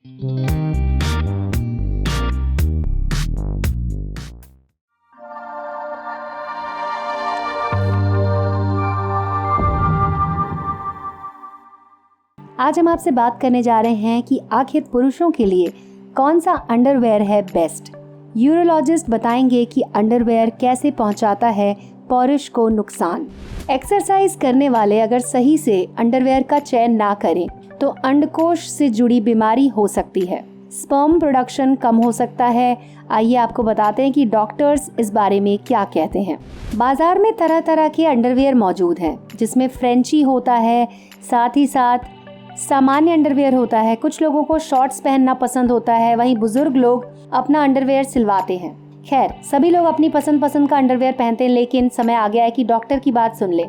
आज हम आपसे बात करने जा रहे हैं कि आखिर पुरुषों के लिए कौन सा अंडरवेयर है बेस्ट। यूरोलॉजिस्ट बताएंगे कि अंडरवेयर कैसे पहुंचाता है पौरुष को नुकसान। एक्सरसाइज करने वाले अगर सही से अंडरवेयर का चयन ना करें तो अंडकोश से जुड़ी बीमारी हो सकती है, स्पर्म प्रोडक्शन कम हो सकता है। आइए आपको बताते हैं कि डॉक्टर्स इस बारे में क्या कहते हैं। बाजार में तरह तरह के अंडरवेयर मौजूद हैं, जिसमें फ्रेंची होता है, साथ ही साथ सामान्य अंडरवेयर होता है। कुछ लोगों को शॉर्ट्स पहनना पसंद होता है, वहीं बुजुर्ग लोग अपना अंडरवेयर सिलवाते हैं। खैर, सभी लोग अपनी पसंद का अंडरवेयर पहनते हैं, लेकिन समय आ गया है कि डॉक्टर की बात सुन ले।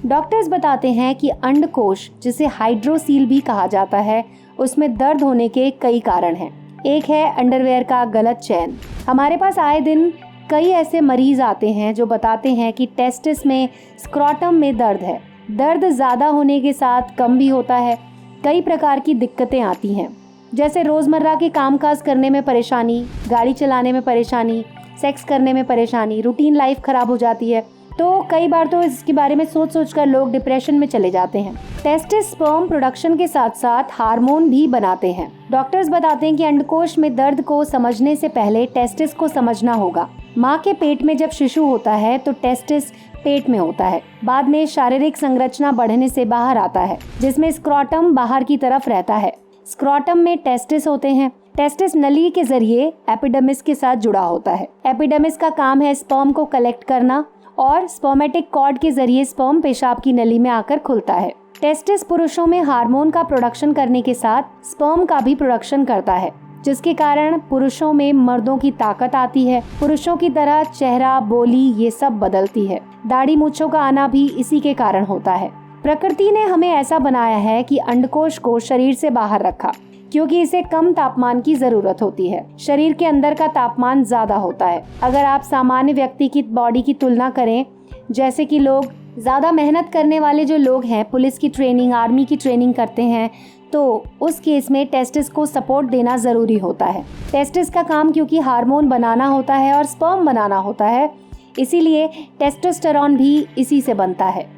डॉक्टर्स बताते हैं कि अंडकोश, जिसे हाइड्रोसील भी कहा जाता है, उसमें दर्द होने के कई कारण हैं। एक है अंडरवेयर का गलत चयन। हमारे पास आए दिन कई ऐसे मरीज आते हैं जो बताते हैं कि टेस्टिस में, स्क्रोटम में दर्द है। दर्द ज़्यादा होने के साथ कम भी होता है। कई प्रकार की दिक्कतें आती हैं, जैसे रोज़मर्रा के कामकाज करने में परेशानी, गाड़ी चलाने में परेशानी, सेक्स करने में परेशानी, रूटीन लाइफ खराब हो जाती है। तो कई बार तो इसके बारे में सोच कर लोग डिप्रेशन में चले जाते हैं। टेस्टिस स्पर्म प्रोडक्शन के साथ साथ हार्मोन भी बनाते हैं। डॉक्टर्स बताते हैं कि अंडकोश में दर्द को समझने से पहले टेस्टिस को समझना होगा। माँ के पेट में जब शिशु होता है तो टेस्टिस पेट में होता है। बाद में शारीरिक संरचना बढ़ने से बाहर आता है, जिसमें स्क्रोटम बाहर की तरफ रहता है। स्क्रोटम में टेस्टिस होते हैं। टेस्टिस नली के जरिए एपिडर्मिस के साथ जुड़ा होता है। एपिडर्मिस का काम है स्पर्म को कलेक्ट करना, और स्पर्मेटिक कॉर्ड के जरिए स्पर्म पेशाब की नली में आकर खुलता है। टेस्टिस पुरुषों में हार्मोन का प्रोडक्शन करने के साथ स्पर्म का भी प्रोडक्शन करता है, जिसके कारण पुरुषों में मर्दों की ताकत आती है। पुरुषों की तरह चेहरा, बोली ये सब बदलती है। दाढ़ी मूंछों का आना भी इसी के कारण होता है। प्रकृति ने हमें ऐसा बनाया है कि अंडकोश को शरीर से बाहर रखा, क्योंकि इसे कम तापमान की जरूरत होती है। शरीर के अंदर का तापमान ज्यादा होता है। अगर आप सामान्य व्यक्ति की बॉडी की तुलना करें, जैसे कि लोग ज्यादा मेहनत करने वाले जो लोग हैं, पुलिस की ट्रेनिंग, आर्मी की ट्रेनिंग करते हैं, तो उस केस में टेस्टिस को सपोर्ट देना जरूरी होता है। टेस्टिस का काम क्योंकि हार्मोन बनाना होता है और स्पर्म बनाना होता है, इसीलिए टेस्टोस्टेरोन भी इसी से बनता है।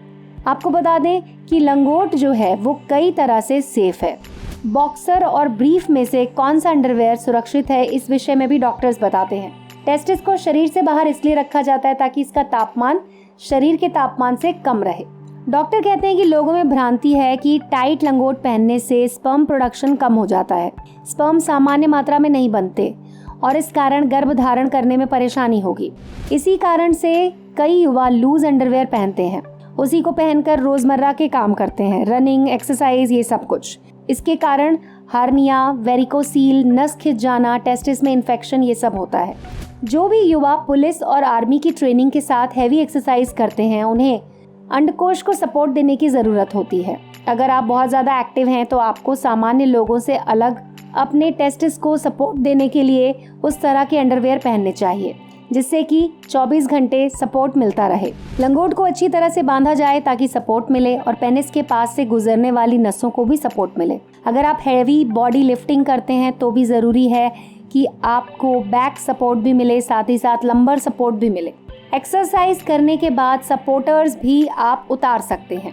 आपको बता दें कि लंगोट जो है वो कई तरह से सेफ है। बॉक्सर और ब्रीफ में से कौन सा अंडरवेयर सुरक्षित है, इस विषय में भी डॉक्टर्स बताते हैं। टेस्टिस को शरीर से बाहर इसलिए रखा जाता है ताकि इसका तापमान शरीर के तापमान से कम रहे। डॉक्टर कहते हैं कि लोगों में भ्रांति है कि टाइट लंगोट पहनने से स्पर्म प्रोडक्शन कम हो जाता है। स्पर्म सामान्य मात्रा में नहीं बनते और इस कारण गर्भ धारण करने में परेशानी होगी। इसी कारण से कई युवा लूज अंडरवेयर पहनते हैं। उसी को पहनकर रोजमर्रा के काम करते हैं, रनिंग, एक्सरसाइज, ये सब कुछ। इसके कारण हार्निया, वेरिकोसील, नस खिंच जाना, टेस्टिस में इन्फेक्शन, ये सब होता है। जो भी युवा पुलिस और आर्मी की ट्रेनिंग के साथ हैवी एक्सरसाइज करते हैं, उन्हें अंडकोश को सपोर्ट देने की ज़रूरत होती है। अगर आप बहुत ज़्यादा एक्टिव हैं तो आपको सामान्य लोगों से अलग अपने टेस्टिस को सपोर्ट देने के लिए उस तरह के अंडरवेयर पहनने चाहिए, जिससे कि 24 घंटे सपोर्ट मिलता रहे। लंगोट को अच्छी तरह से बांधा जाए ताकि सपोर्ट मिले और पेनिस के पास से गुजरने वाली नसों को भी सपोर्ट मिले। अगर आप हैवी बॉडी लिफ्टिंग करते हैं तो भी ज़रूरी है कि आपको बैक सपोर्ट भी मिले, साथ ही साथ लंबर सपोर्ट भी मिले। एक्सरसाइज करने के बाद सपोर्टर्स भी आप उतार सकते हैं।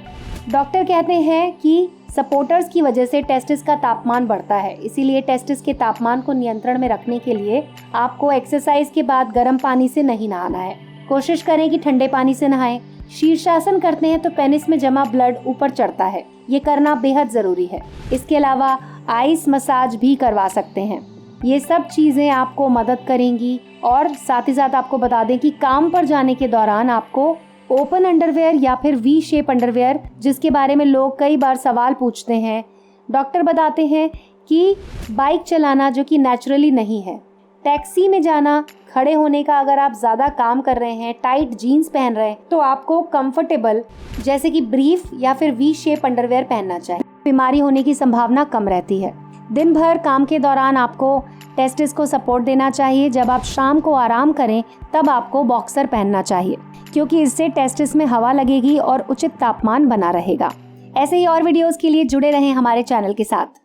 डॉक्टर कहते हैं कि सपोर्टर्स की वजह से टेस्टिस का तापमान बढ़ता है, इसीलिए टेस्टिस के तापमान को नियंत्रण में रखने के लिए आपको एक्सरसाइज के बाद गर्म पानी से नहीं नहाना है। कोशिश करें कि ठंडे पानी से नहाएं। शीर्षासन करते हैं तो पेनिस में जमा ब्लड ऊपर चढ़ता है, ये करना बेहद ज़रूरी है। इसके अलावा आइस मसाज भी करवा सकते हैं। ये सब चीज़ें आपको मदद करेंगी। और साथ ही साथ आपको बता दें कि काम पर जाने के दौरान आपको ओपन अंडरवेयर या फिर वी शेप अंडरवेयर, जिसके बारे में लोग कई बार सवाल पूछते हैं, डॉक्टर बताते हैं कि बाइक चलाना जो कि नेचुरली नहीं है, टैक्सी में जाना, खड़े होने का अगर आप ज़्यादा काम कर रहे हैं, टाइट जीन्स पहन रहे हैं, तो आपको कंफर्टेबल जैसे कि ब्रीफ या फिर वी शेप अंडरवेयर पहनना चाहिए। बीमारी होने की संभावना कम रहती है। दिन भर काम के दौरान आपको टेस्टिस को सपोर्ट देना चाहिए। जब आप शाम को आराम करें तब आपको बॉक्सर पहनना चाहिए, क्योंकि इससे टेस्टिस में हवा लगेगी और उचित तापमान बना रहेगा। ऐसे ही और वीडियोस के लिए जुड़े रहें हमारे चैनल के साथ।